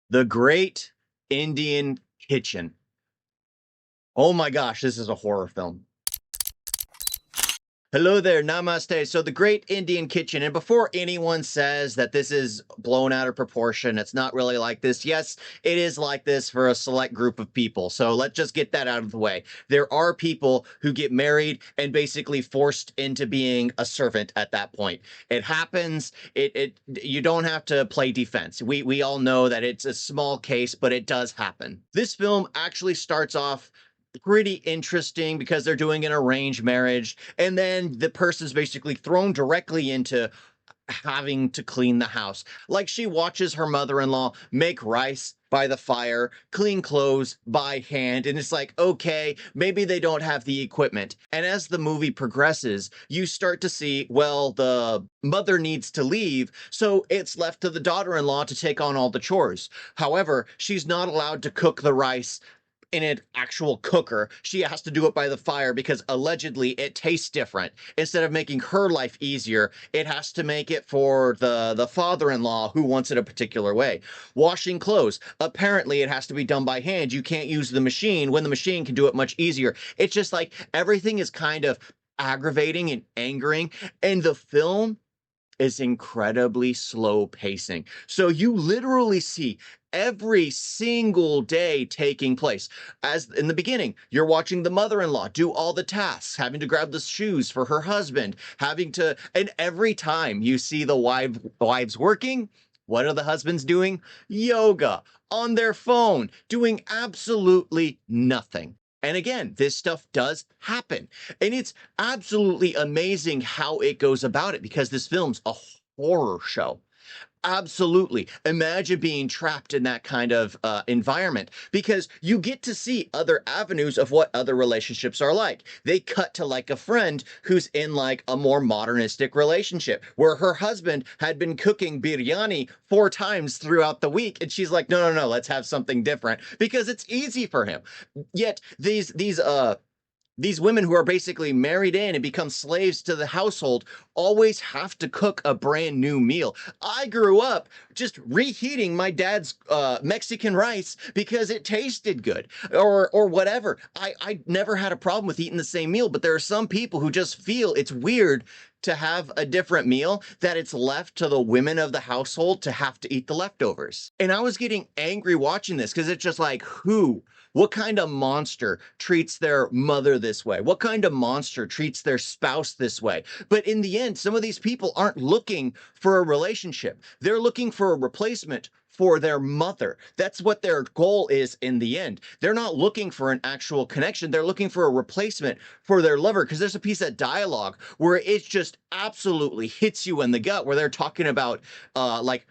The Great Indian Kitchen. Oh my gosh, this is a horror film. Hello there, namaste. So, the Great Indian Kitchen, and before anyone says that this is blown out of proportion, it's not really like this. Yes, it is like this for a select group of people. So, let's just get that out of the way. There are people who get married and basically forced into being a servant at that point. It happens. You don't have to play defense. We all know that it's a small case, but it does happen. This film actually starts off pretty interesting because they're doing an arranged marriage, and then the person's basically thrown directly into having to clean the house. Like, she watches her mother-in-law make rice by the fire, clean clothes by hand, and it's like, okay, maybe they don't have the equipment. And as the movie progresses, you start to see, well, the mother needs to leave, so it's left to the daughter-in-law to take on all the chores. However, she's not allowed to cook the rice in an actual cooker. She has to do it by the fire because allegedly it tastes different. Instead of making her life easier, it has to make it for the father-in-law who wants it a particular way. Washing clothes, apparently it has to be done by hand. You can't use the machine when the machine can do it much easier. It's just like everything is kind of aggravating and angering, and the film is incredibly slow pacing. So you literally see every single day taking place. As in the beginning, you're watching the mother-in-law do all the tasks, having to grab the shoes for her husband, and every time you see the wives working, what are the husbands doing? Yoga on their phone, doing absolutely nothing. And again, this stuff does happen. And it's absolutely amazing how it goes about it because this film's a horror show. Absolutely. Imagine being trapped in that kind of environment because you get to see other avenues of what other relationships are like. They cut to like a friend who's in like a more modernistic relationship where her husband had been cooking biryani 4 times throughout the week. And she's like, no, no, no, let's have something different because it's easy for him. Yet these women who are basically married in and become slaves to the household always have to cook a brand new meal. I grew up just reheating my dad's Mexican rice because it tasted good or whatever. I never had a problem with eating the same meal, but there are some people who just feel it's weird to have a different meal, that it's left to the women of the household to have to eat the leftovers. And I was getting angry watching this because it's just like, who? What kind of monster treats their mother this way? What kind of monster treats their spouse this way? But in the end, some of these people aren't looking for a relationship. They're looking for a replacement for their mother. That's what their goal is in the end. They're not looking for an actual connection. They're looking for a replacement for their lover because there's a piece of dialogue where it just absolutely hits you in the gut where they're talking about like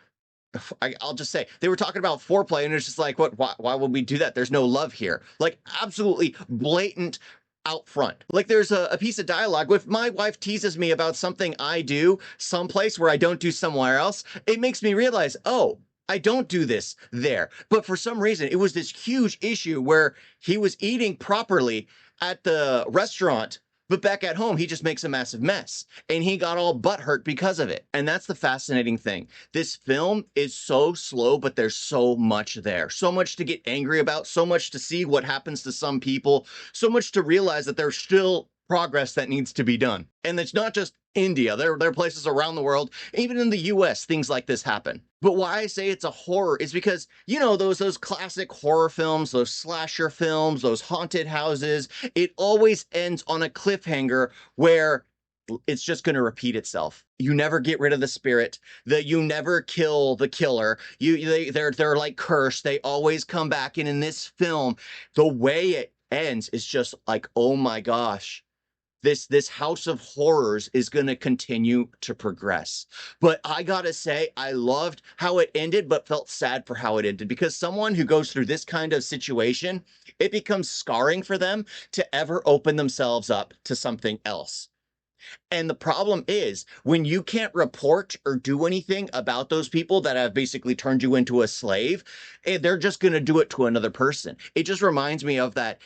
I'll just say they were talking about foreplay, and it's just like, what? Why would we do that? There's no love here. Like, absolutely blatant out front. Like, there's a piece of dialogue. If my wife teases me about something I do someplace where I don't do somewhere else, it makes me realize, oh, I don't do this there. But for some reason, it was this huge issue where he was eating properly at the restaurant, but back at home, he just makes a massive mess. And he got all butthurt because of it. And that's the fascinating thing. This film is so slow, but there's so much there. So much to get angry about, so much to see what happens to some people, so much to realize that there's still progress that needs to be done. And it's not just India. There are places around the world, even in the US, things like this happen. But why I say it's a horror is because, you know, those classic horror films, those slasher films, those haunted houses, it always ends on a cliffhanger where it's just going to repeat itself. You never get rid of the spirit. You never kill the killer. They're like cursed. They always come back. And in this film, the way it ends is just like, oh my gosh, this house of horrors is going to continue to progress. But I gotta say, I loved how it ended, but felt sad for how it ended because someone who goes through this kind of situation, it becomes scarring for them to ever open themselves up to something else. And the problem is when you can't report or do anything about those people that have basically turned you into a slave, they're just going to do it to another person. It just reminds me of that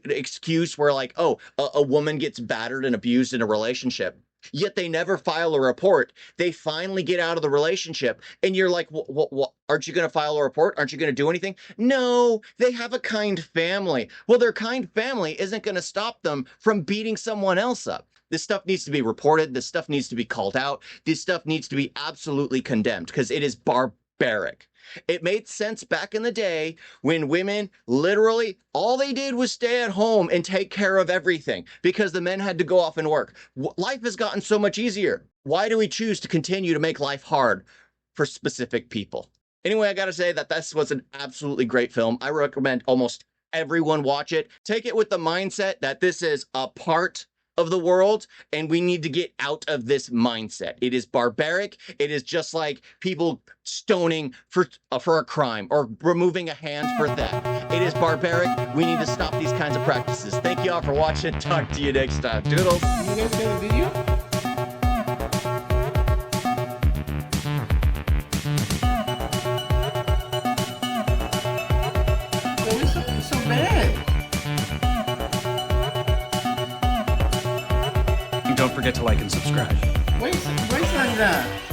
excuse where like, oh, a woman gets battered and abused in a relationship. yet they never file a report. They finally get out of the relationship, and you're like, what? Aren't you going to file a report? Aren't you going to do anything? No, they have a kind family. Well, their kind family isn't going to stop them from beating someone else up. This stuff needs to be reported. This stuff needs to be called out. This stuff needs to be absolutely condemned because it is barbaric. It made sense back in the day when women literally all they did was stay at home and take care of everything because the men had to go off and work. Life has gotten so much easier. Why do we choose to continue to make life hard for specific people? Anyway, I got to say that this was an absolutely great film. I recommend almost everyone watch it. Take it with the mindset that this is a part of the world, and we need to get out of this mindset. It is barbaric. It is just like people stoning for a crime or removing a hand for theft. It is barbaric. We need to stop these kinds of practices. Thank you all for watching. Talk to you next time. Doodles. You guys got a video? Why is it so bad? And don't forget to like and subscribe. Why is it like that?